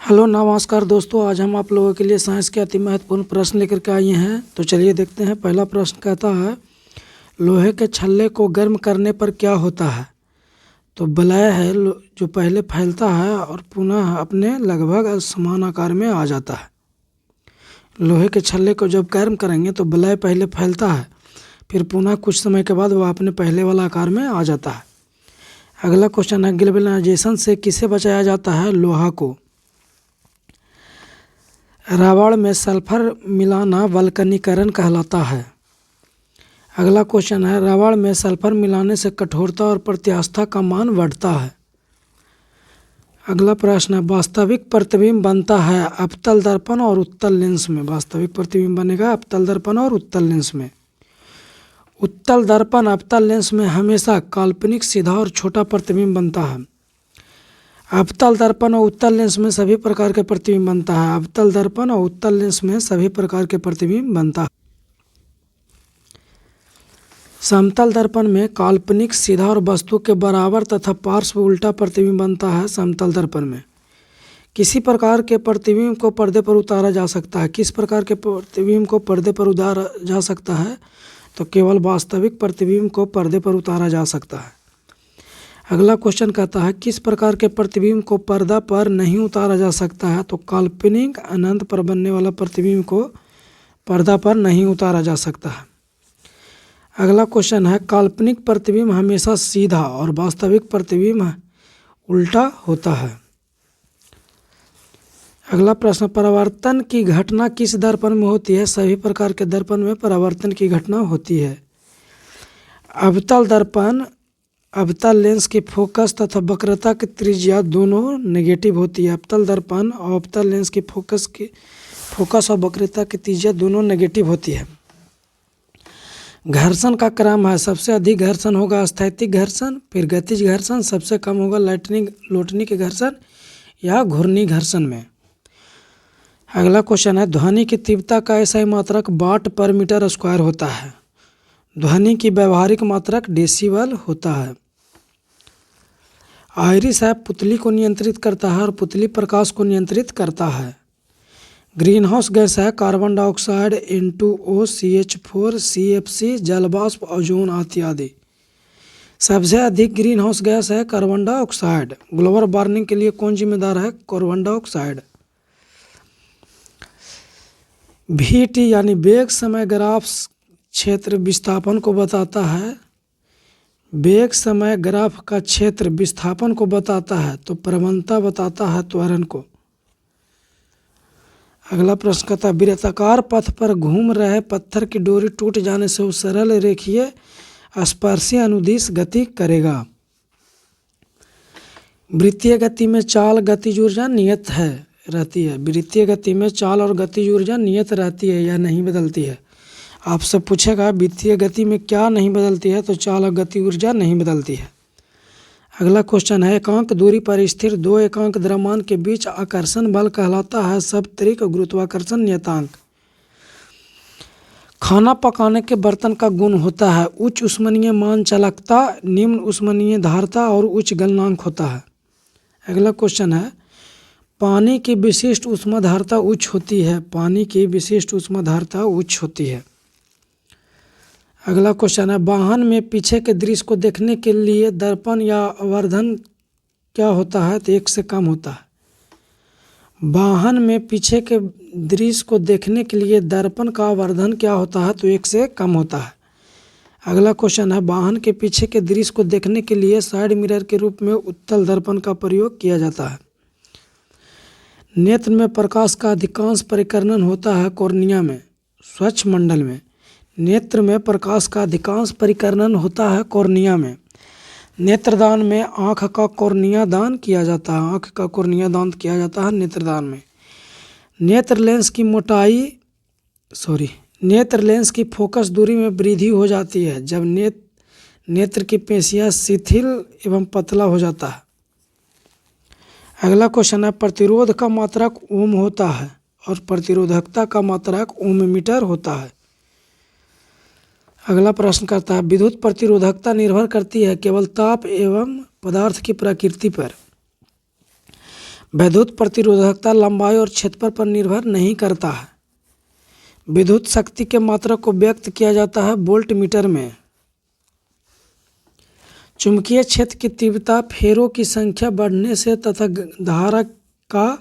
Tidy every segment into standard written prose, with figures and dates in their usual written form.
Hello नमस्कार दोस्तों, आज हम आप लोगों के लिए साइंस के अति महत्वपूर्ण प्रश्न लेकर के आए हैं। तो चलिए देखते हैं। पहला प्रश्न कहता है, लोहे के छल्ले को गर्म करने पर क्या होता है? तो वलय है जो पहले फैलता है और पुनः अपने लगभग समान आकार में आ जाता है। लोहे के छल्ले को जब गर्म करेंगे तो वलय पहले फैलता है, फिर पुनः कुछ समय के बाद वह अपने पहले वाला आकार में आ जाता है। अगला क्वेश्चन है, गैल्वेनाइजेशन से किसे बचाया जाता है? लोहा को। रबड़ में सल्फर मिलाना वल्कनीकरण कहलाता है। अगला क्वेश्चन है, रबड़ में सल्फर मिलाने से कठोरता और प्रत्यास्थता का मान बढ़ता है। अगला प्रश्न है, वास्तविक प्रतिबिंब बनता है अवतल दर्पण और उत्तल लेंस में। वास्तविक प्रतिबिंब बनेगा अवतल दर्पण और उत्तल लेंस में। उत्तल दर्पण अवतल लेंस में हमेशा काल्पनिक सीधा और छोटा प्रतिबिंब बनता है। अवतल दर्पण और उत्तल लेंस में सभी प्रकार के प्रतिबिंब बनता है। अवतल दर्पण और उत्तल लेंस में सभी प्रकार के प्रतिबिंब बनता है। समतल दर्पण में काल्पनिक सीधा और वस्तु के बराबर तथा पार्श्व उल्टा प्रतिबिंब बनता है। समतल दर्पण में किसी प्रकार के प्रतिबिंब को पर्दे पर उतारा जा सकता है। किस प्रकार के प्रतिबिंब को पर्दे पर उतारा जा सकता है? तो केवल वास्तविक प्रतिबिंब को पर्दे पर उतारा जा सकता है। अगला क्वेश्चन कहता है, किस प्रकार के प्रतिबिंब को पर्दा पर नहीं उतारा जा सकता है? तो काल्पनिक अनंत पर बनने वाला प्रतिबिंब को पर्दा पर नहीं उतारा जा सकता है। अगला क्वेश्चन है, काल्पनिक प्रतिबिंब हमेशा सीधा और वास्तविक प्रतिबिंब उल्टा होता है। अगला प्रश्न, परावर्तन की घटना किस दर्पण में होती है? सभी प्रकार के दर्पण में परावर्तन की घटना होती है। अवतल दर्पण अवतल लेंस की फोकस तथा वक्रता की त्रिज्या दोनों नेगेटिव होती है। अवतल दर्पण और अवतल लेंस की फोकस और वक्रता की त्रिज्या दोनों नेगेटिव होती है। घर्षण का क्रम है, सबसे अधिक घर्षण होगा स्थैतिक घर्षण, फिर गतिज घर्षण, सबसे कम होगा लोटनी के घर्षण या घूर्णी घर्षण में। अगला क्वेश्चन है, ध्वनि की तीव्रता का ऐसा मात्रक वाट पर मीटर स्क्वायर होता है। ध्वनि की व्यवहारिक मात्रक डेसिबल होता है। आयरिस है पुतली को नियंत्रित करता है और पुतली प्रकाश को नियंत्रित करता है। ग्रीन हाउस गैस है carbon dioxide, N2O, CH4, CFC, जलवाष्प, ओजोन इत्यादि। सबसे अधिक ग्रीन हाउस गैस है कार्बन डाइऑक्साइड। ग्लोबल वार्मिंग के लिए कौन जिम्मेदार है? Carbon dioxide. VT यानी वेग समय ग्राफ क्षेत्र विस्थापन को बताता है। वेग समय ग्राफ का क्षेत्र विस्थापन को बताता है, तो प्रवणता बताता है त्वरण को। अगला प्रश्न कहता है, वृत्ताकार पथ पर घूम रहे पत्थर की डोरी टूट जाने से वो सरल रेखीय स्पर्शीय अनुदिश गति करेगा। वृत्तीय गति में चाल गतिज ऊर्जा नियत रहती है। वृत्तीय गति में चाल और गतिज ऊर्जा नियत रहती है या नहीं बदलती है? आपसे पूछेगा वृत्तीय गति में क्या नहीं बदलती है? तो चाल और गति ऊर्जा नहीं बदलती है। अगला क्वेश्चन है, एकांक दूरी पर स्थिर दो एकांक द्रव्यमान के बीच आकर्षण बल कहलाता है सप्तरिक गुरुत्वाकर्षण नियतांक। खाना पकाने के बर्तन का गुण होता है उच्च ऊष्मनीय मान चालकता, निम्न ऊष्मनीय धारता और उच्च गलनांक होता है। अगला क्वेश्चन है, पानी की विशिष्ट ऊष्मा धारता उच्च होती है। पानी की विशिष्ट ऊष्मा धारता उच्च होती है। अगला क्वेश्चन है, वाहन में पीछे के दृश्य को देखने के लिए दर्पण या आवर्धन क्या होता है? तो एक से कम होता है। वाहन में पीछे के दृश्य को देखने के लिए दर्पण का आवर्धन क्या होता है? तो एक से कम होता है। अगला क्वेश्चन है, वाहन के पीछे के दृश्य को देखने के लिए साइड मिरर के रूप में उत्तल दर्पण का प्रयोग किया जाता है। नेत्र में प्रकाश का अधिकांश परिकर्णन होता है कॉर्निया में। स्वच्छ मंडल में नेत्र में प्रकाश का अधिकांश परिकर्णन होता है कॉर्निया में। नेत्रदान में आँख का कॉर्निया दान किया जाता है। आँख का कॉर्निया दान किया जाता है नेत्रदान में। नेत्र लेंस की फोकस दूरी में वृद्धि हो जाती है जब नेत्र की पेशियाँ शिथिल एवं पतला हो जाता है। अगला क्वेश्चन है, प्रतिरोध का मात्रक ओम होता है और प्रतिरोधकता का मात्रक ओम मीटर होता है। अगला प्रश्न करता है, विद्युत प्रतिरोधकता निर्भर करती है केवल ताप एवं पदार्थ की प्रकृति पर। विद्युत प्रतिरोधकता लंबाई और क्षेत्रफल पर निर्भर नहीं करता है। विद्युत शक्ति के मात्रा को व्यक्त किया जाता है वोल्ट मीटर में। चुंबकीय क्षेत्र की तीव्रता फेरों की संख्या बढ़ने से तथा धारा का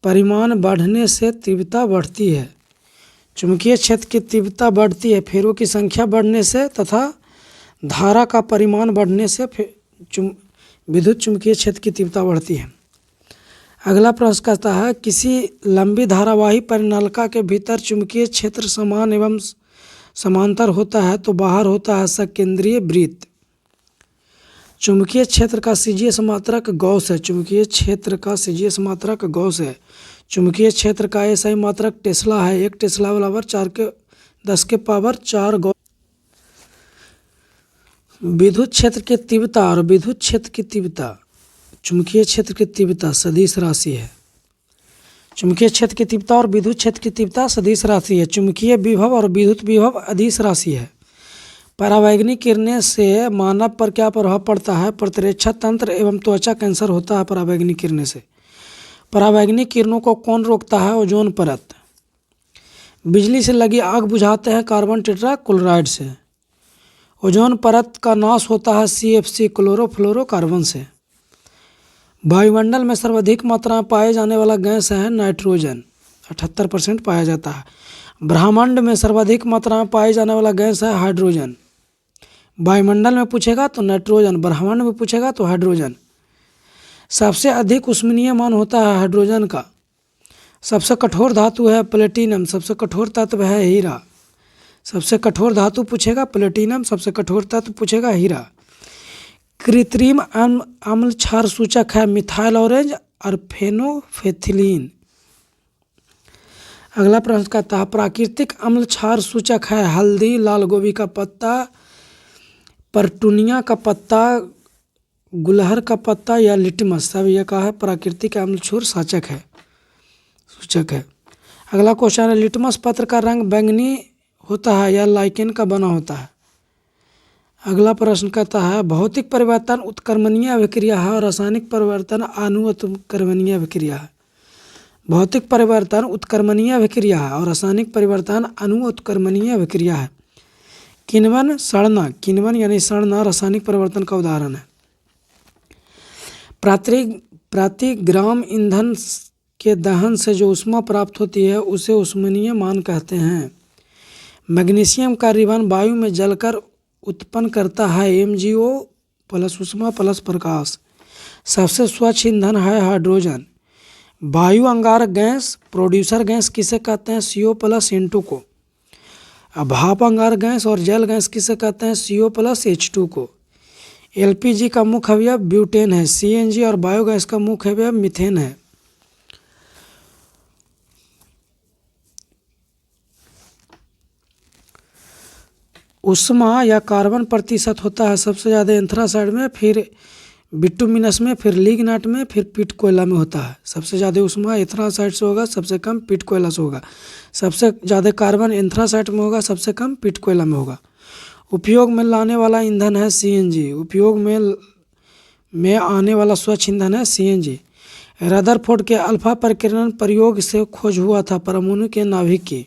परिमाण बढ़ने से तीव्रता बढ़ती है। चुंबकीय क्षेत्र की तीव्रता बढ़ती है फेरों की संख्या बढ़ने से तथा धारा का परिमाण बढ़ने से विद्युत चुंबकीय क्षेत्र की तीव्रता बढ़ती है। अगला प्रश्न कहता है किसी लंबी धारावाही परिनलिका के भीतर चुंबकीय क्षेत्र समान एवं समांतर होता है तो बाहर होता है सकेंद्रीय वृत्त। चुंबकीय क्षेत्र का सीजीय समात्रक गॉस है। चुंबकीय क्षेत्र का सीजीय समात्रक गॉस है। चुंबकीय क्षेत्र का एसआई मात्रक टेस्ला है। 1 टेस्ला बराबर 4 गॉस। विद्युत क्षेत्र की तीव्रता और विद्युत क्षेत्र की तीव्रता चुंबकीय क्षेत्र की तीव्रता सदिश राशि है। चुंबकीय क्षेत्र की तीव्रता और विद्युत क्षेत्र की तीव्रता सदिश राशि है। चुंबकीय विभव और विद्युत विभव अदिश राशि है। परावैंगनिक किरणें से मानव पर क्या प्रभाव पड़ता है? प्रतिरक्षा तंत्र एवं त्वचा कैंसर होता है परावैंगनिक किरणें से। परावैंगनिक किरणों को कौन रोकता है? ओजोन परत। बिजली से लगी आग बुझाते हैं कार्बन टेट्राक्लोराइड से। ओजोन परत का नाश होता है CFC क्लोरोफ्लोरोकार्बन से। वायुमंडल में सर्वाधिक मात्रा में पाए जाने वाला गैस है नाइट्रोजन, 78% पाया जाता है। ब्रह्मांड में सर्वाधिक मात्रा में पाए जाने वाला गैस है हाइड्रोजन। वायुमंडल में पूछेगा तो नाइट्रोजन, ब्रह्मांड में पूछेगा तो हाइड्रोजन। सबसे अधिक उष्मीय मान होता है हाइड्रोजन का। सबसे कठोर धातु है प्लेटिनम। सबसे कठोर तत्व है हीरा। सबसे कठोर धातु पूछेगा प्लेटिनम, सबसे कठोर तत्व पूछेगा हीरा। कृत्रिम अम्ल क्षार सूचक है मिथाइल ऑरेंज और फेनोफेथिलीन। अगला प्रश्न कहता है प्राकृतिक अम्ल क्षार सूचक है हल्दी, लाल गोभी का पत्ता, परटूनिया का पत्ता, गुलहर का पत्ता या लिटमस। सब यह कहा है प्राकृतिक अम्ल क्षार सूचक है। अगला क्वेश्चन है लिटमस पत्र का रंग बैंगनी होता है या लाइकेन का बना होता है। अगला प्रश्न कहता है भौतिक परिवर्तन उत्क्रमणीय अभिक्रिया है और रासायनिक परिवर्तन अनुत्क्रमणीय अभिक्रिया है। भौतिक परिवर्तन उत्क्रमणीय अभिक्रिया है और रासायनिक परिवर्तन अनुत्क्रमणीय अभिक्रिया है। किण्वन सड़ना, किण्वन यानी सड़ना रासायनिक परिवर्तन का उदाहरण है। प्रति ग्राम ईंधन के दहन से जो ऊष्मा प्राप्त होती है उसे ऊष्मीय मान कहते हैं। मैग्नीशियम का रिबन वायु में जलकर उत्पन्न करता है MgO प्लस ऊष्मा प्लस प्रकाश। सबसे स्वच्छ ईंधन है हाइड्रोजन। वायु अंगारक गैस प्रोड्यूसर गैस किसे कहते हैं? CO प्लस N2 को। भाप अंगारक गैस और जल गैस किसे कहते हैं? CO प्लस H2 को। LPG का मुख्य अवयव ब्यूटेन है। CNG और बायोगैस का मुख्य अवयव मीथेन है। उष्मा या कार्बन प्रतिशत होता है सबसे ज़्यादा एंथ्रासाइड में, फिर बिटुमिनस में, फिर लिग्नाइट में, फिर पीट कोयला में होता है। सबसे ज़्यादा उष्मा एंथ्रासाइड से होगा, सबसे कम पीट कोयला से होगा। सबसे ज़्यादा कार्बन एंथ्रासाइड में होगा, सबसे कम पीट कोयला में होगा। उपयोग में लाने वाला ईंधन है CNG। उपयोग में आने वाला स्वच्छ ईंधन है CNG। रदरफोर्ड के अल्फा प्रकीर्णन प्रयोग से खोज हुआ था परमाणु के नाभिक की।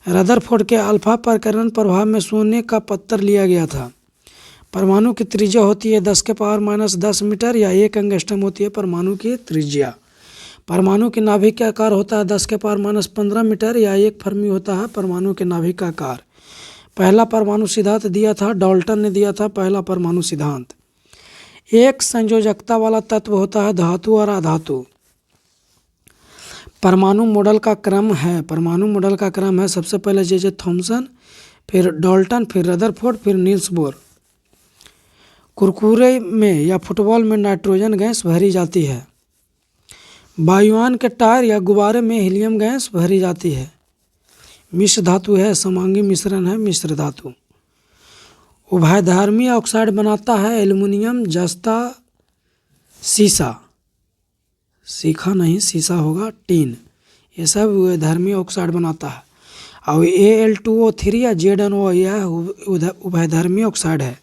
रदरफोर्ड के अल्फा प्रकीर्णन प्रभाव में सोने का पत्थर लिया गया था। परमाणु की त्रिज्या होती है 10⁻⁻10 मीटर या 1 एंगस्ट्रॉम होती है परमाणु की त्रिज्या। परमाणु के नाभिक का आकार होता है 10⁻15 मीटर या 1 फर्मी होता है परमाणु के नाभिक का आकार। पहला परमाणु सिद्धांत दिया था डाल्टन ने दिया था पहला परमाणु सिद्धांत। एक संयोजकता वाला तत्व होता है धातु और अधातु। परमाणु मॉडल का क्रम है, परमाणु मॉडल का क्रम है सबसे पहले J.J. थॉमसन, फिर डाल्टन, फिर रदरफोर्ड, फिर नील्स बोर। कुरकुरे में या फुटबॉल में नाइट्रोजन गैस भरी जाती है। वायुयान के टायर या गुब्बारे में हीलियम गैस भरी जाती है। मिश्र धातु है, समांगी मिश्रण है मिश्र धातु। उभयधर्मी ऑक्साइड बनाता है एल्युमिनियम, जस्ता, सीसा, सीखा नहीं सीसा होगा, टीन, ये सब उभयधर्मी ऑक्साइड बनाता है। और Al2O3 या ZnO यह उभयधर्मी ऑक्साइड है।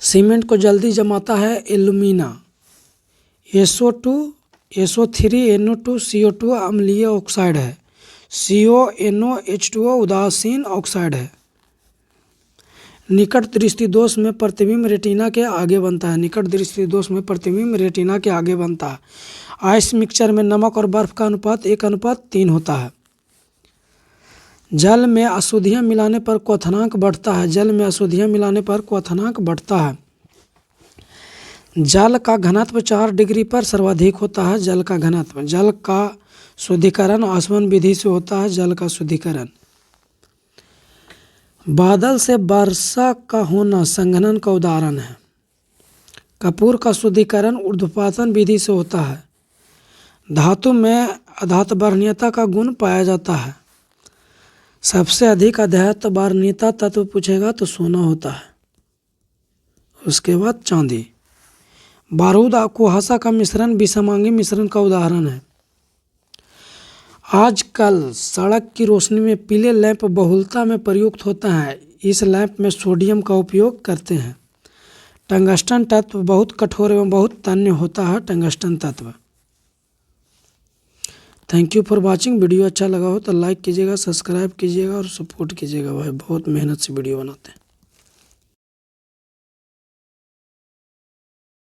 सीमेंट को जल्दी जमाता है alumina. SO2, SO3, NO2, CO2 अम्लीय ऑक्साइड है। CONOH2O उदासीन ऑक्साइड है। निकट दृष्टि दोष में प्रतिबिंब रेटिना के आगे बनता है। निकट दृष्टि दोष में प्रतिबिंब रेटिना के आगे बनता है। आइस मिक्सचर में नमक और बर्फ का अनुपात 1:3 होता है। जल में अशुद्धियाँ मिलाने पर क्वथनांक बढ़ता है। जल में अशुद्धियाँ मिलाने पर क्वथनांक बढ़ता है। जल का घनत्व 4 डिग्री पर सर्वाधिक होता है। जल का घनत्व। जल का शुद्धिकरण आसवन विधि से होता है। जल का शुद्धिकरण। बादल से वर्षा का होना संघनन का उदाहरण है। कपूर का शुद्धिकरण ऊर्ध्वपातन विधि से होता है। धातु में अधातवर्णीयता का गुण पाया जाता है। सबसे अधिक अधातवर्णीयता तत्व पूछेगा तो सोना होता है, उसके बाद चांदी। बारूद कुहासा का मिश्रण विषमांगी मिश्रण का उदाहरण है। आजकल सड़क की रोशनी में पीले लैंप बहुलता में प्रयुक्त होता है। इस लैंप में सोडियम का उपयोग करते हैं। टंगस्टन तत्व बहुत कठोर एवं बहुत तन्य होता है। टंगस्टन तत्व। Thank you for watching. Video अच्छा लगा हो तो लाइक कीजिएगा, सब्सक्राइब कीजिएगा और सपोर्ट कीजिएगा भाई। बहुत मेहनत से वीडियो बनाते हैं।